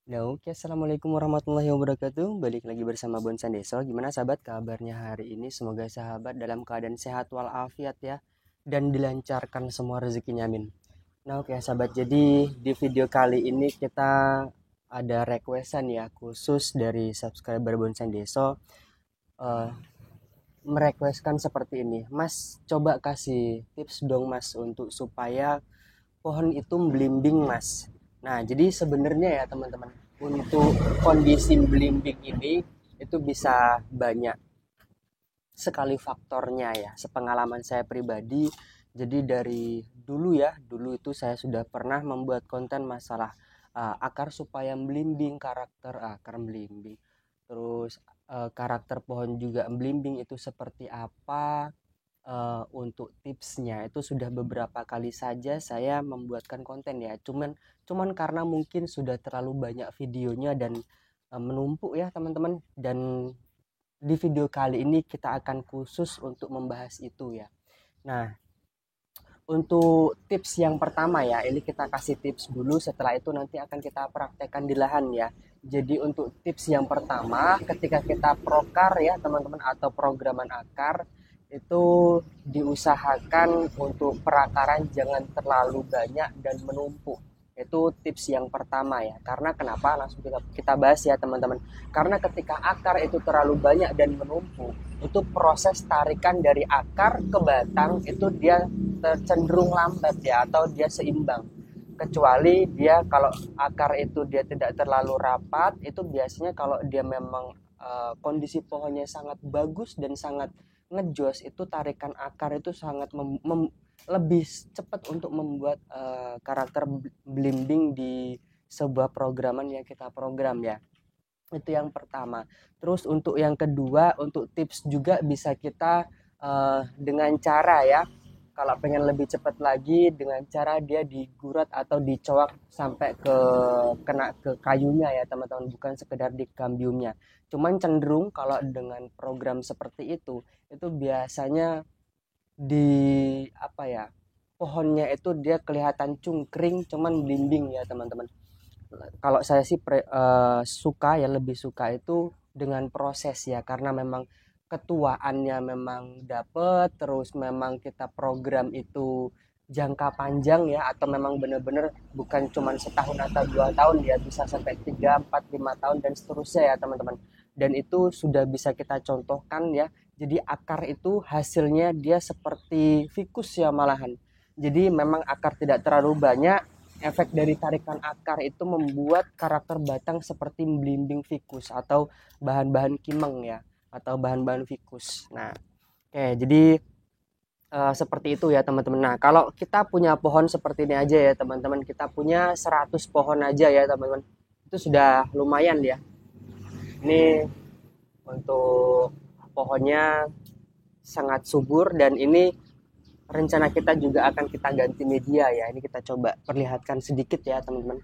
Nah, oke, assalamualaikum warahmatullahi wabarakatuh. Balik lagi bersama Bonsan Deso. Gimana sahabat kabarnya hari ini? Semoga sahabat dalam keadaan sehat walafiat ya, dan dilancarkan semua rezekinya, amin. Nah, oke sahabat. Jadi di video kali ini kita ada requestan ya khusus dari subscriber Bonsan Deso, eh, merequestkan seperti ini. Mas, coba kasih tips dong Mas untuk supaya pohon itu belimbing Mas. Nah, jadi sebenarnya ya teman-teman, untuk kondisi belimbing ini itu bisa banyak sekali faktornya ya. Sepengalaman saya pribadi, jadi dari dulu itu saya sudah pernah membuat konten masalah akar supaya belimbing, karakter akar belimbing. Terus karakter pohon juga belimbing itu seperti apa. Untuk tipsnya itu sudah beberapa kali saja saya membuatkan konten ya. Cuman karena mungkin sudah terlalu banyak videonya dan menumpuk ya teman-teman. Dan di video kali ini kita akan khusus untuk membahas itu ya. Nah, untuk tips yang pertama ya, ini kita kasih tips dulu, setelah itu nanti akan kita praktekkan di lahan ya. Jadi untuk tips yang pertama, ketika kita prokar ya teman-teman atau programan akar, itu diusahakan untuk perakaran jangan terlalu banyak dan menumpuk. Itu tips yang pertama ya. Karena kenapa? Langsung kita bahas ya teman-teman. Karena ketika akar itu terlalu banyak dan menumpuk, itu proses tarikan dari akar ke batang itu dia cenderung lambat ya, atau dia seimbang, kecuali dia kalau akar itu dia tidak terlalu rapat, itu biasanya kalau dia memang kondisi pohonnya sangat bagus dan sangat ngejos, itu tarikan akar itu sangat lebih cepat untuk membuat karakter belimbing di sebuah programan yang kita program ya. Itu yang pertama. Terus untuk yang kedua, untuk tips juga bisa kita dengan cara ya, kalau pengen lebih cepat lagi, dengan cara dia digurat atau dicoak sampai ke kena ke kayunya ya teman-teman, bukan sekedar di kambiumnya. Cuman cenderung kalau dengan program seperti itu biasanya di apa ya, pohonnya itu dia kelihatan cungkring cuman blimbing ya teman-teman. Kalau saya sih suka ya, lebih suka itu dengan proses ya, karena memang ketuaannya memang dapet, terus memang kita program itu jangka panjang ya, atau memang benar-benar bukan cuma setahun atau 2 tahun ya, bisa sampai 3, 4, 5 tahun dan seterusnya ya teman-teman. Dan itu sudah bisa kita contohkan ya. Jadi akar itu hasilnya dia seperti fikus ya malahan. Jadi memang akar tidak terlalu banyak, efek dari tarikan akar itu membuat karakter batang seperti belimbing fikus atau bahan-bahan kimeng ya, atau bahan-bahan fikus. Nah, oke, jadi seperti itu ya teman-teman. Nah, kalau kita punya pohon seperti ini aja ya teman-teman, kita punya 100 pohon aja ya teman-teman, itu sudah lumayan ya. Ini untuk pohonnya sangat subur, dan ini rencana kita juga akan kita ganti media ya. Ini kita coba perlihatkan sedikit ya teman-teman.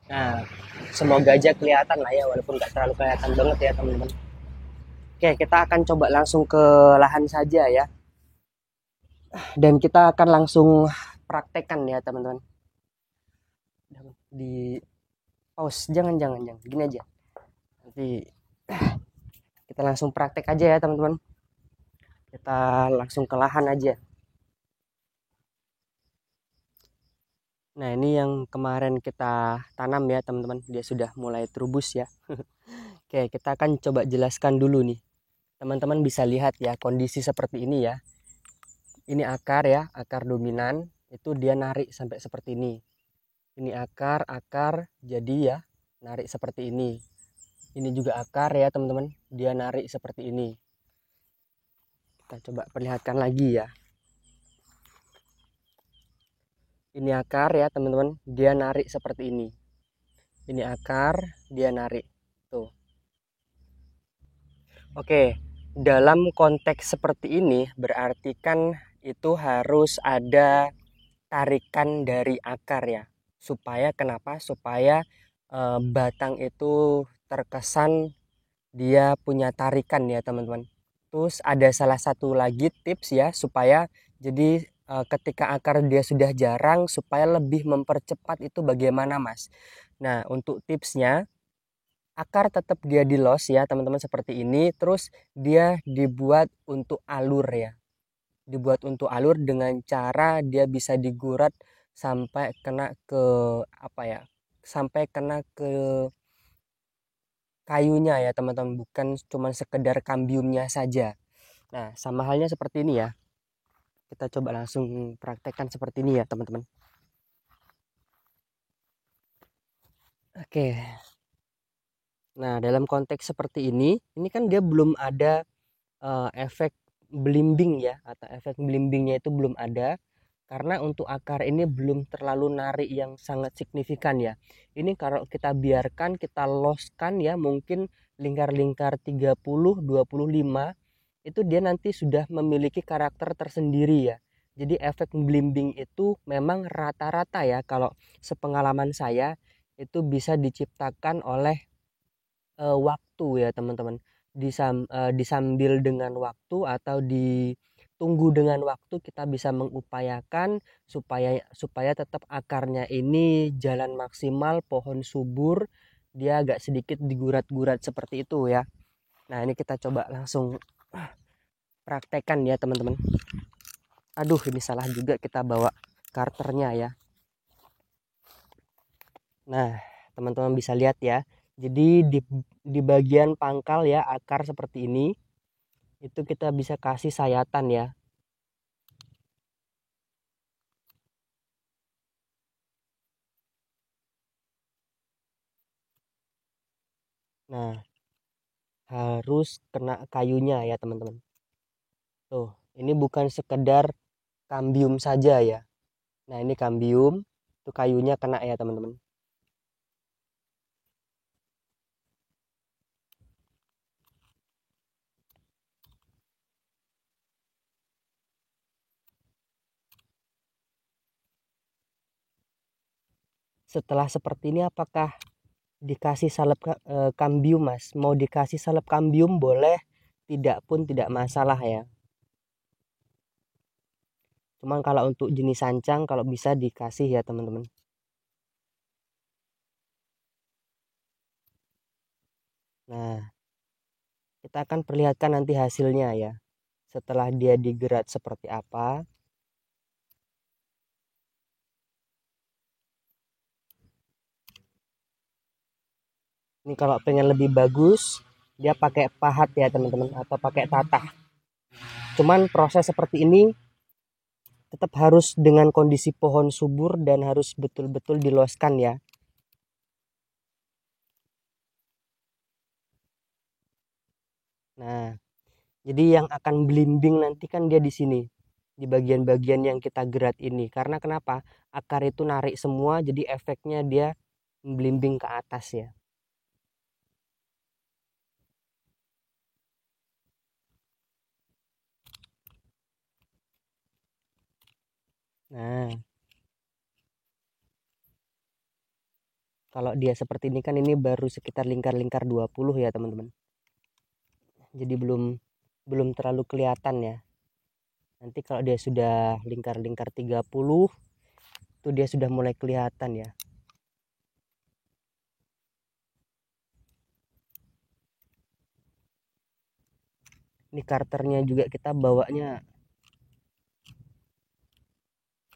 Nah, semoga aja kelihatan lah ya, walaupun nggak terlalu kelihatan banget ya teman-teman. Oke, kita akan coba langsung ke lahan saja ya. Dan kita akan langsung praktekkan ya teman-teman. Di pause, jangan. Gini aja. Nanti kita langsung praktek aja ya teman-teman. Kita langsung ke lahan aja. Nah, ini yang kemarin kita tanam ya teman-teman. Dia sudah mulai terubus ya. Oke, kita akan coba jelaskan dulu nih. Teman-teman bisa lihat ya kondisi seperti ini ya. Ini akar ya, akar dominan, itu dia narik sampai seperti ini. Ini akar jadi ya narik seperti ini. Ini juga akar ya teman-teman, dia narik seperti ini. Kita coba perlihatkan lagi ya. Ini akar ya teman-teman, dia narik seperti ini. Ini akar, dia narik. Tuh. Oke, dalam konteks seperti ini berarti kan itu harus ada tarikan dari akar ya. Supaya kenapa? Supaya batang itu terkesan dia punya tarikan ya teman-teman. Terus ada salah satu lagi tips ya, supaya jadi ketika akar dia sudah jarang supaya lebih mempercepat itu bagaimana Mas? Nah, untuk tipsnya akar tetap dia di los ya teman-teman seperti ini, terus dia dibuat untuk alur ya. Dibuat untuk alur dengan cara dia bisa digurat sampai kena ke apa ya? Sampai kena ke kayunya ya teman-teman, bukan cuma sekedar kambiumnya saja. Nah, sama halnya seperti ini ya. Kita coba langsung praktekkan seperti ini ya teman-teman. Oke. Nah, dalam konteks seperti ini kan dia belum ada efek belimbing ya, atau efek belimbingnya itu belum ada karena untuk akar ini belum terlalu narik yang sangat signifikan ya. Ini kalau kita biarkan, kita loskan ya, mungkin lingkar-lingkar 30 25 itu dia nanti sudah memiliki karakter tersendiri ya. Jadi efek belimbing itu memang rata-rata ya, kalau sepengalaman saya itu bisa diciptakan oleh waktu ya teman-teman. Disambil dengan waktu atau ditunggu dengan waktu, kita bisa mengupayakan supaya supaya tetap akarnya ini jalan maksimal, pohon subur, dia agak sedikit digurat-gurat seperti itu ya. Nah, ini kita coba langsung praktekkan ya teman-teman. Aduh, ini salah juga kita bawa karternya ya. Nah, teman-teman bisa lihat ya. Jadi di bagian pangkal ya akar seperti ini itu kita bisa kasih sayatan ya. Nah, harus kena kayunya ya teman-teman. Tuh, ini bukan sekedar kambium saja ya. Nah, ini kambium, tuh kayunya kena ya teman-teman. Setelah seperti ini apakah dikasih salep kambium Mas? Mau dikasih salep kambium boleh, tidak pun tidak masalah ya. Cuman kalau untuk jenis sancang kalau bisa dikasih ya teman-teman. Nah, kita akan perlihatkan nanti hasilnya ya. Setelah dia digerat seperti apa. Ini kalau pengen lebih bagus, dia pakai pahat ya teman-teman, atau pakai tatah. Cuman proses seperti ini tetap harus dengan kondisi pohon subur dan harus betul-betul diluaskan ya. Nah, jadi yang akan belimbing nanti kan dia di sini, di bagian-bagian yang kita gerat ini. Karena kenapa? Akar itu narik semua, jadi efeknya dia belimbing ke atas ya. Nah, kalau dia seperti ini kan ini baru sekitar lingkar-lingkar 20 ya teman-teman. Jadi belum belum terlalu kelihatan ya. Nanti kalau dia sudah lingkar-lingkar 30 itu dia sudah mulai kelihatan ya. Ini karternya juga kita bawanya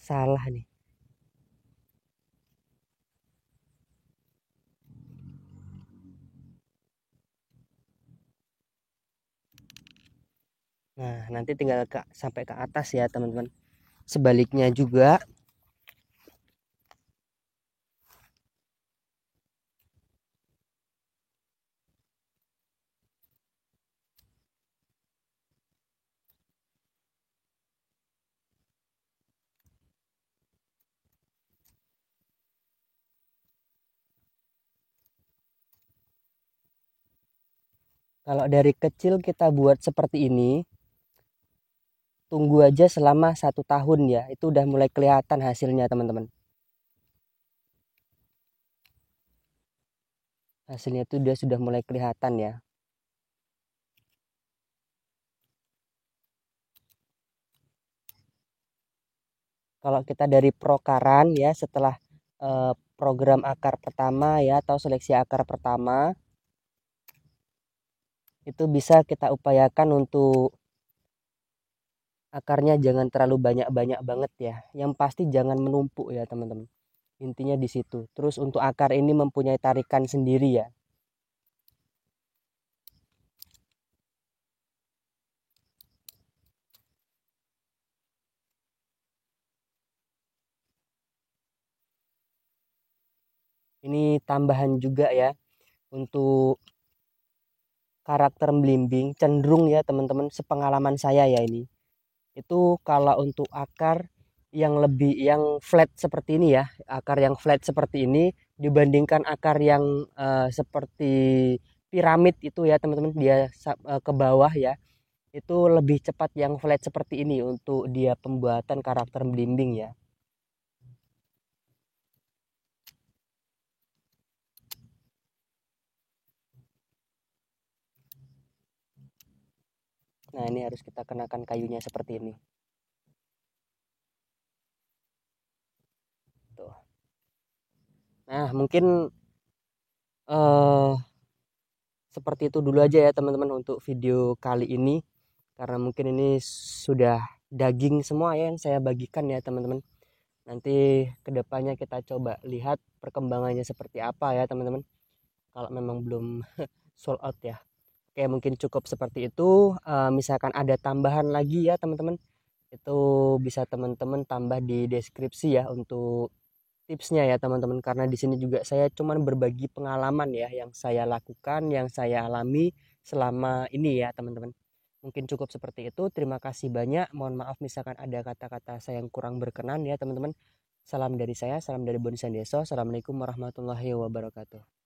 salah nih. Nah, nanti tinggal sampai ke atas ya teman-teman. Sebaliknya juga. Kalau dari kecil kita buat seperti ini, tunggu aja selama 1 tahun ya. Itu udah mulai kelihatan hasilnya teman-teman. Hasilnya itu dia sudah mulai kelihatan ya. Kalau kita dari prokaran ya, setelah program akar pertama ya atau seleksi akar pertama, itu bisa kita upayakan untuk akarnya jangan terlalu banyak-banyak banget ya. Yang pasti jangan menumpuk ya teman-teman. Intinya di situ. Terus untuk akar ini mempunyai tarikan sendiri ya. Ini tambahan juga ya untuk karakter belimbing cenderung ya teman-teman, sepengalaman saya ya ini. Itu kalau untuk akar yang flat seperti ini ya, akar yang flat seperti ini dibandingkan akar yang seperti piramid itu ya teman-teman, dia ke bawah ya, itu lebih cepat yang flat seperti ini untuk dia pembuatan karakter belimbing ya. Nah, ini harus kita kenakan kayunya seperti ini. Tuh. Nah, mungkin eh seperti itu dulu aja ya teman-teman untuk video kali ini. Karena mungkin ini sudah daging semua ya yang saya bagikan ya teman-teman. Nanti kedepannya kita coba lihat perkembangannya seperti apa ya teman-teman. Kalau memang belum sold out ya. Oke, mungkin cukup seperti itu. Misalkan ada tambahan lagi ya teman-teman, itu bisa teman-teman tambah di deskripsi ya untuk tipsnya ya teman-teman, karena di sini juga saya cuman berbagi pengalaman ya yang saya lakukan, yang saya alami selama ini ya teman-teman. Mungkin cukup seperti itu. Terima kasih banyak. Mohon maaf misalkan ada kata-kata saya yang kurang berkenan ya teman-teman. Salam dari saya, salam dari Bonsan Deso. Assalamualaikum warahmatullahi wabarakatuh.